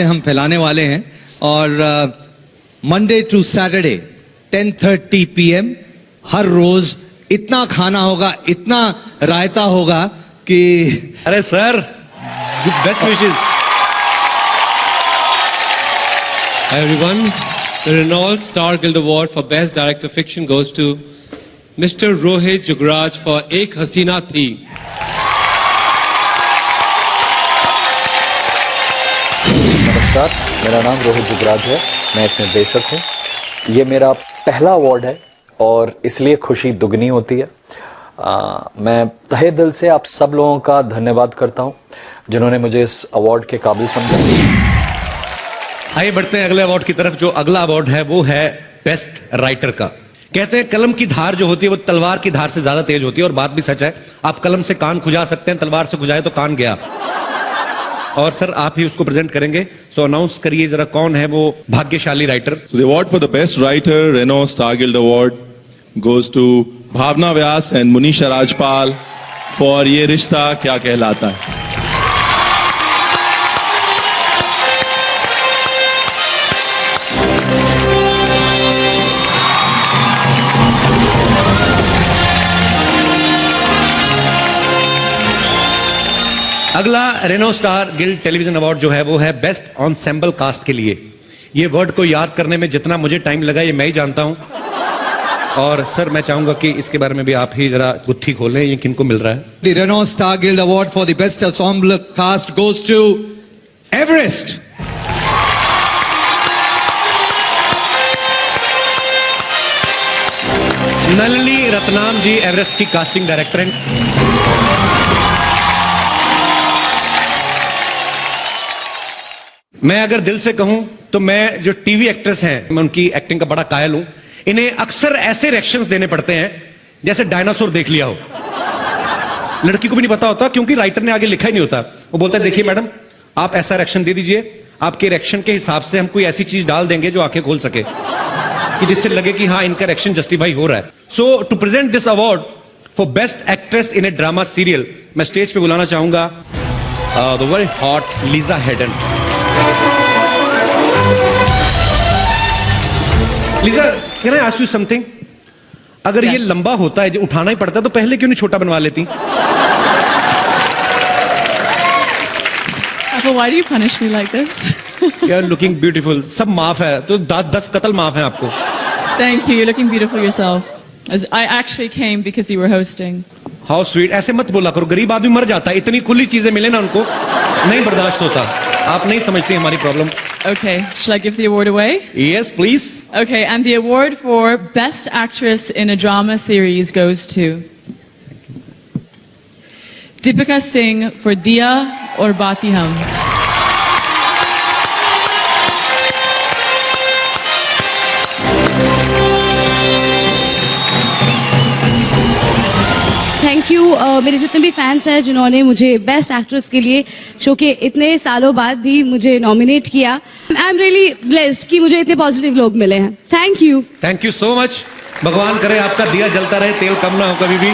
हम फैलाने वाले हैं और मंडे टू सैटरडे 10:30 PM हर रोज इतना खाना होगा, इतना रायता होगा कि अरे sir, best wishes. Hi everyone, the Renault Star Guild Award for Best Director Fiction goes to Mr. Rohit Jugraj for Ek Hasina Thi. नमस्कार, मेरा नाम रोहित जुगराज है। मैं एक निर्देशक हूँ। ये मेरा पहला अवार्ड है और इसलिए खुशी दुगनी होती है। मैं तहे दिल से आप सब लोगों का धन्यवाद करता हूँ जिन्होंने मुझे इस अवार्ड के काबिल समझा। आइए बढ़ते हैं अगले अवार्ड की तरफ। जो अगला अवार्ड है वो है बेस्ट राइटर का। कहते हैं कलम की धार जो होती है वो तलवार की धार से ज्यादा तेज होती है, और बात भी सच है। आप कलम से कान खुजा सकते हैं, तलवार से खुजाए तो कान गया। और सर आप ही उसको प्रेजेंट करेंगे, सो अनाउंस करिए जरा कौन है वो भाग्यशाली writer. The award for the best writer, Renault Star Guild Award, goes to Bhavna Vyas and Munisha Rajpal for ये रिश्ता क्या कहलाता है। अगला Renault star guild television award जो है वो है बेस्ट ऑनसेम्बल कास्ट के लिए। ये वर्ड को याद करने में जितना मुझे टाइम लगा ये मैं ही जानता हूं। और सर मैं चाहूंगा कि इसके बारे में भी आप ही जरा गुत्थी खोलें, ये किनको मिल रहा है। The Reno star guild award for the best ensemble cast goes to Everest. Nalini Ratnam ji Everest की कास्टिंग डायरेक्टर हैं। मैं अगर दिल से कहूं तो मैं जो टीवी एक्ट्रेस हैं, मैं उनकी एक्टिंग का बड़ा कायल हूं। इन्हें अक्सर ऐसे रिएक्शंस देने पड़ते हैं जैसे डायनासोर देख लिया हो। लड़की को भी नहीं पता होता क्योंकि राइटर ने आगे लिखा ही नहीं होता। वो बोलता है देखिए मैडम आप ऐसा रिएक्शन दे दीजिए, आपके रिएक्शन के हिसाब से हम कोई ऐसी चीज डाल देंगे जो आंखें खोल सके, कि जिससे लगे कि हाँ इनका रिएक्शन जस्टिफाई हो रहा है। So to present this award for best actress in a drama serial, मैं स्टेज पे बुलाना चाहूंगा the very hot Lisa Haydon. Lisa, can I ask you something? अगर ये लंबा होता है, जो उठाना ही पड़ता है, तो पहले क्यों नहीं छोटा बनवा लेती? Why do you punish me like this? You are looking beautiful. सब माफ है, तो 10 कत्ल माफ है आपको। Thank you. You're looking beautiful yourself. As I actually came because you were hosting. How sweet. ऐसे मत बोला करो, गरीब आदमी मर जाता है। इतनी खुली चीजें मिले ना उनको, नहीं बर्दाश्त होता। आप नहीं समझती हमारी problem. Okay. Shall I give the award away? Yes, please. Okay. And the award for Best Actress in a Drama Series goes to Deepika Singh for Diya Aur Baati Hum. Thank you मेरे जितने भी fans हैं जिन्होंने मुझे best actress के लिए show के इतने सालों बाद भी मुझे नॉमिनेट किया। आई एम रियली ब्लेस्ड कि मुझे इतने पॉजिटिव लोग मिले हैं। Thank you. Thank you so much. भगवान करे आपका दिया जलता रहे, तेल कम ना हो कभी भी।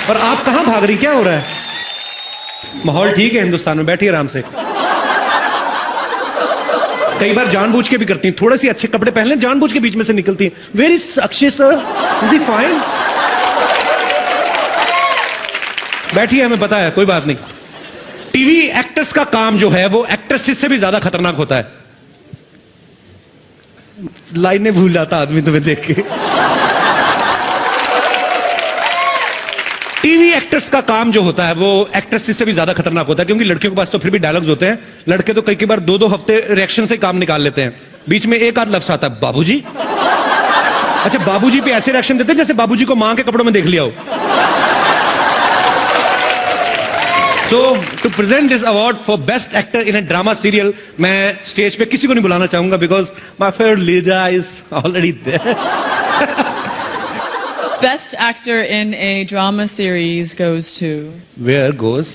और आप कहां भाग रही, क्या हो रहा है? माहौल ठीक है हिंदुस्तान में, बैठिए आराम से। कई बार जानबूझ के भी करती हैं, थोड़े से अच्छे कपड़े पहन लें, जानबूझ के बीच में से निकलती हैं। Very Akshay sir, is he fine? बैठिए, हमें पता है, कोई बात नहीं। टीवी एक्टर्स का काम जो है वो एक्ट्रेसेस से भी ज्यादा खतरनाक होता है। लाइनें भूल जाता आदमी तुम्हें देख के। टीवी एक्टर्स का काम जो होता है वो एक्ट्रेसेस से भी ज्यादा खतरनाक होता है, क्योंकि लड़कियों के पास तो फिर भी डायलॉग्स होते हैं। लड़के तो कई बार 2-2 हफ्ते रिएक्शन से काम निकाल लेते हैं। बीच में एक आध लफ्ज आता है बाबूजी। अच्छा, बाबूजी पे ऐसे रिएक्शन देते हैं जैसे बाबूजी को मां के कपड़ों में देख लिया हो। So to present this award for best actor in a drama serial, मैं स्टेज पे किसी को नहीं बुलाना चाहूंगा because my favourite Lisa is already there. Best actor in a drama series goes to Where goes?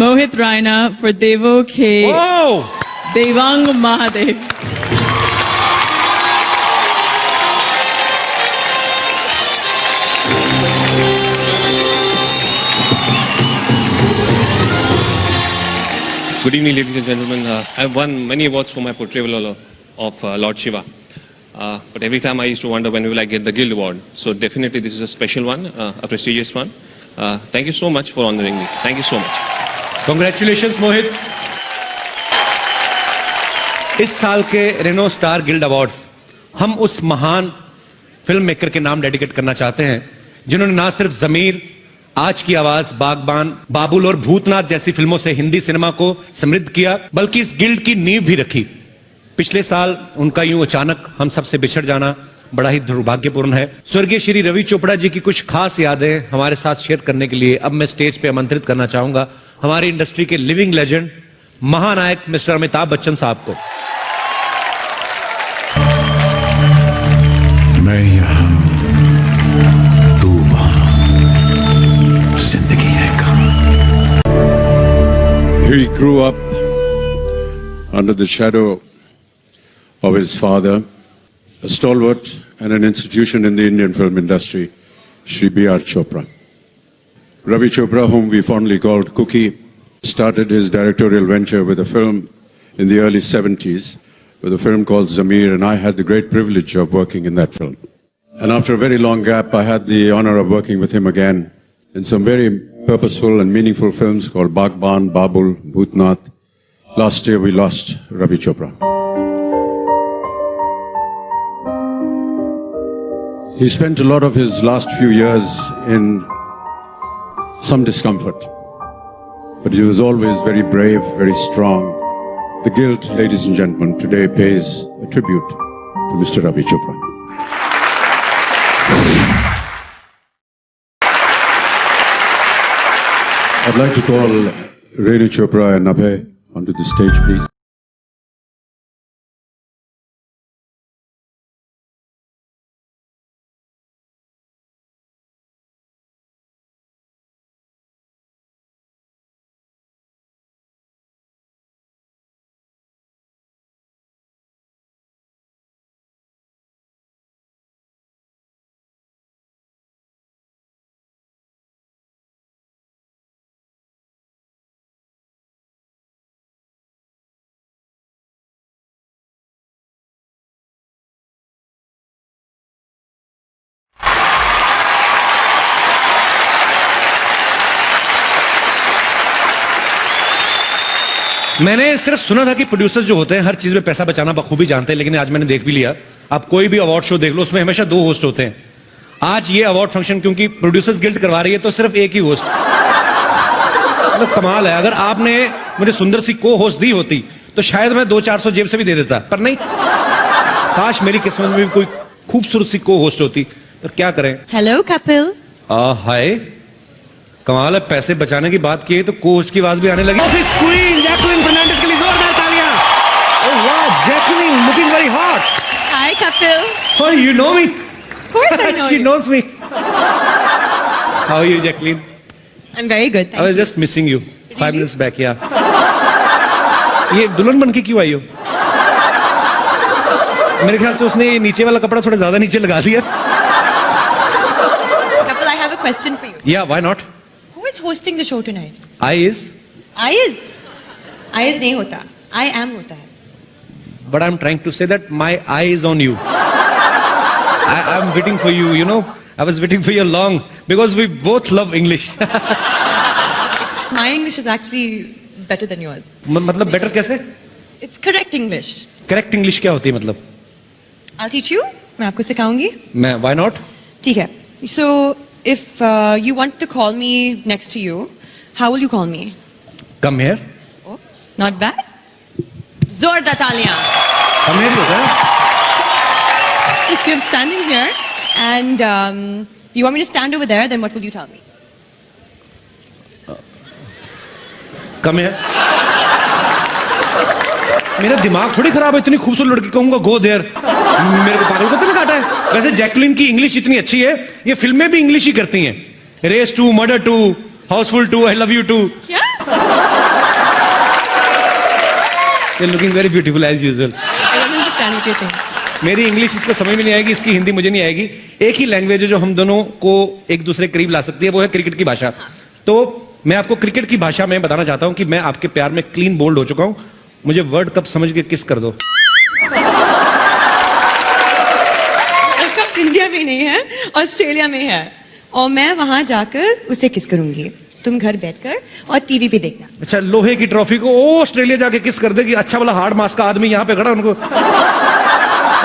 Mohit Raina for Devo Ke Oh! Devang Mahadev. Good evening, ladies and gentlemen. I have won many awards for my portrayal of Lord Shiva. But every time I used to wonder when will I get the Guild Award. So definitely this is a special one, a prestigious one. Thank you so much for honoring me. Thank you so much. Congratulations, Mohit. इस साल के Reno star guild awards हम उस महान film maker के नाम dedicate करना चाहते हैं जिन्होंने ना सिर्फ जमीर, आज की आवाज, बागबान, बाबुल और भूतनाथ जैसी फिल्मों से हिंदी सिनेमा को समृद्ध किया, बल्कि इस गिल्ड की नींव भी रखी। पिछले साल उनका यूं अचानक हम सबसे बिछड़ जाना बड़ा ही दुर्भाग्यपूर्ण है। स्वर्गीय श्री रवि चोपड़ा जी की कुछ खास यादें हमारे साथ शेयर करने के लिए अब मैं स्टेज पे आमंत्रित करना चाहूंगा हमारी इंडस्ट्री के लिविंग लेजेंड, महानायक मिस्टर अमिताभ बच्चन साहब को। मैं यहाँ, तू वहाँ, जिंदगी है कहाँ। He grew up under the shadow of his father, a stalwart and an institution in the Indian film industry, Shri B.R. Chopra. Ravi Chopra, whom we fondly called Cookie, started his directorial venture with a film in the early 70s, with a film called Zamir, and I had the great privilege of working in that film. And after a very long gap, I had the honor of working with him again in some very purposeful and meaningful films called Bagban, Babul, Bhutnath. Last year we lost Ravi Chopra. He spent a lot of his last few years in some discomfort, but he was always very brave, very strong. The Guild, ladies and gentlemen, today pays a tribute to Mr. Ravi Chopra. I'd like to call Renu Chopra and Abhay onto the stage, please. मैंने सिर्फ सुना था कि producers जो होते हैं हर चीज में पैसा बचाना बखूबी जानते हैं, लेकिन आज मैंने देख भी लिया। आप कोई भी अवार्ड शो देख लो, उसमें हमेशा 2 होस्ट होते हैं। आज ये अवार्ड फंक्शन क्योंकि प्रोड्यूसर्स गिल्ड करवा रही है तो सिर्फ एक ही होस्ट, मतलब कमाल है। अगर आपने मुझे सुंदर सी को होस्ट दी होती तो शायद मैं 200-400 जेब से भी दे देता, पर नहीं। काश मेरी किस्मत में भी कोई खूबसूरत सी को होस्ट होती, पर क्या करें। हेलो कपिल। हाय, कमाल है, पैसे बचाने की बात की है तो को होस्ट की आवाज भी आने लगी। क्वीन जैकलिन फर्नांडिस के लिए जोरदार तालियां। ओह वाह, Jacqueline looking very hot. Hi Kapil. Oh, you know me? Of course I know She you. knows me. How are you, Jacqueline? I'm very good. I was just missing you 5 minutes back. Yeah. ये दुल्हन बन के क्यों आई हो? मेरे ख्याल से उसने ये नीचे वाला कपड़ा थोड़ा ज्यादा नीचे लगा दिया। Kapil, I have a question for you. Yeah, why not? Who is hosting the show tonight? I is, I is नहीं होता. I am होता है. but I'm trying to say that my eye is on you. I'm waiting for you. You know, I was waiting for you long because we both love English. My English is actually better than yours. मतलब better कैसे? It's correct English. Correct English क्या होती है मतलब? I'll teach you. मैं आपको सिखाऊंगी. मैं why not? ठीक है. So if you want to call me next to you, how will you call me? Come here. Oh, not bad. जोरदार तालियां. Come here होता है? If you're standing here and you want me to stand over there, then what will you tell me? Come here. मेरा दिमाग थोड़ी खराब है, इतनी खूबसूरत लड़की कहूंगा गो देयर। मेरे को पागल को तो काटा है। वैसे जैकलिन की इंग्लिश इतनी अच्छी है, ये फिल्में भी इंग्लिश ही करती हैं। Race 2, murder 2, housefull 2, I love you 2। क्या? You're looking very beautiful as usual. I don't understand what you're saying. मेरी इंग्लिश इसको समझ में नहीं आएगी, इसकी हिंदी मुझे नहीं आएगी। एक ही लैंग्वेज है जो हम दोनों को एक दूसरे के करीब ला सकती है, वो है क्रिकेट की भाषा। तो मैं आपको क्रिकेट की भाषा में बताना चाहता हूं कि मैं आपके प्यार में क्लीन बोल्ड हो चुका हूं। मुझे वर्ल्ड कप समझ के किस कर दो। कप इंडिया में नहीं है, ऑस्ट्रेलिया में है, और मैं वहां जाकर उसे किस करूंगी। तुम घर बैठकर और टीवी पे देखना। अच्छा, लोहे की ट्रॉफी को ऑस्ट्रेलिया जाके किस कर देगी? अच्छा वाला हार्ड मास का आदमी यहाँ पे खड़ा, उनको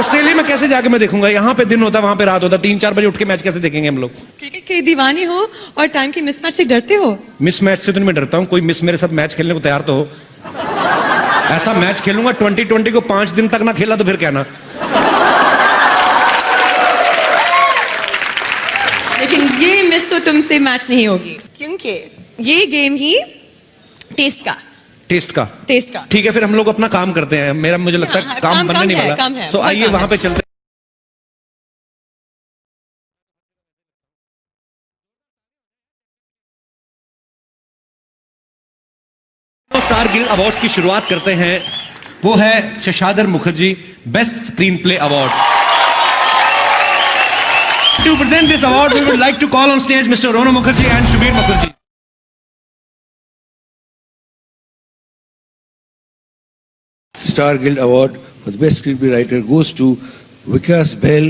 ऑस्ट्रेलिया में कैसे जाके मैं देखूंगा? यहाँ पे दिन होता, वहां पे रात होता, 3-4 बजे उठ के मैच कैसे देखेंगे हम लोग? क्रिकेट के दीवाने हो और टाइम की मिसमैच से डरते हो। मिसमैच से तो नहीं मैं डरता हूँ, कोई मिस मेरे साथ मैच खेलने को तैयार तो हो। ऐसा मैच खेलूंगा 2020 को 5 दिन तक ना खेला तो फिर कहना। लेकिन ये मिस तो तुमसे मैच नहीं होगी, क्योंकि ये गेम ही टेस्ट का ठीक है, फिर हम लोग अपना काम करते हैं। मुझे लगता है काम बनने नहीं वाला। सो आइए वहां पे चलते हैं। स्टार गिल्ड अवार्ड्स की शुरुआत करते हैं। वो है Sashadhar Mukherjee best screenplay award. To present this award, we would like to call on stage Mr. Rono Mukherjee and Shubir Mukherjee. Star Guild Award for the best screenplay writer goes to Vikas Bell.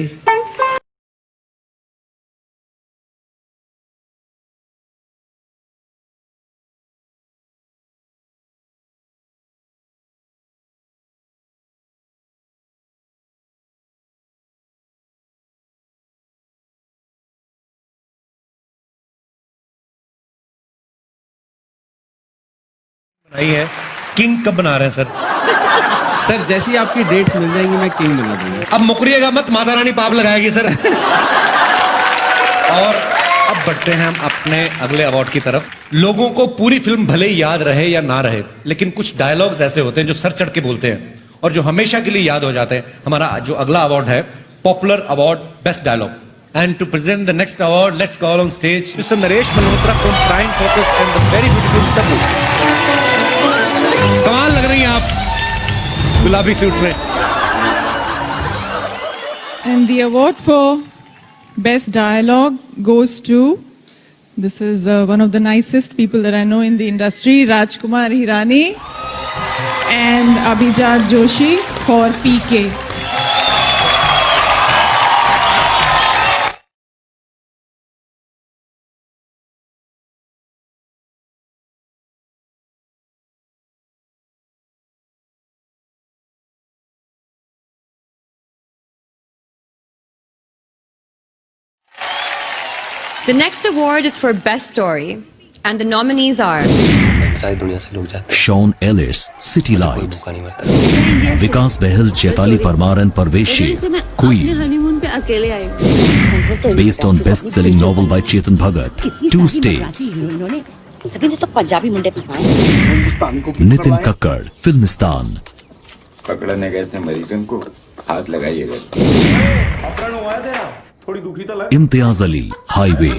बनाई है। King कब बना रहे हैं sir? Sir जैसी आपकी dates मिल जाएंगी मैं किंग बना दूंगा। अब मुकरिएगा मत, माता रानी पाप लगाएगी सर। और अब बढ़ते हैं हम अपने अगले अवार्ड की तरफ। लोगों को पूरी फिल्म भले ही याद रहे या ना रहे, लेकिन कुछ डायलॉग्स ऐसे होते हैं जो सर चढ़ के बोलते हैं और जो हमेशा के लिए याद हो जाते हैं। हमारा जो अगला अवार्ड है popular award best dialogue. And to present the next award, let's call on stage Mr. Naresh Malhotra from Prime Focus and the very beautiful Tabu. कमाल लग रही हैं आप गुलाबी सूट में। And the award for best dialogue goes to, this is one of the nicest people that I know in the industry, Rajkumar Hirani and Abhijat Joshi for PK. The next award is for best story, and the nominees are Sean Ellis, City Lights, Vikas Behal, Chaitali Parmar and Parveshi, Queen, honeymoon पे अकेले आई। based on best-selling novel by Chetan Bhagat, 2 states. तो पंजाबी मुंडे Nitin Kakkar, Filmistan, पकड़ने गए थे American को, हाथ लगाइएगा। Imtiaz Ali, Highway,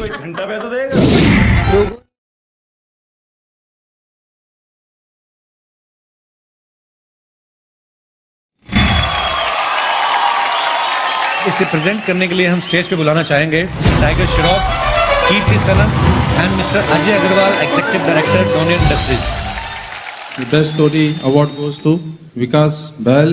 इसे प्रेजेंट करने के लिए हम स्टेज पे बुलाना चाहेंगे Tiger Shroff, Kriti Sanon and mister Ajay Agarwal, executive director Donear industries. The best story award goes to Vikas Bell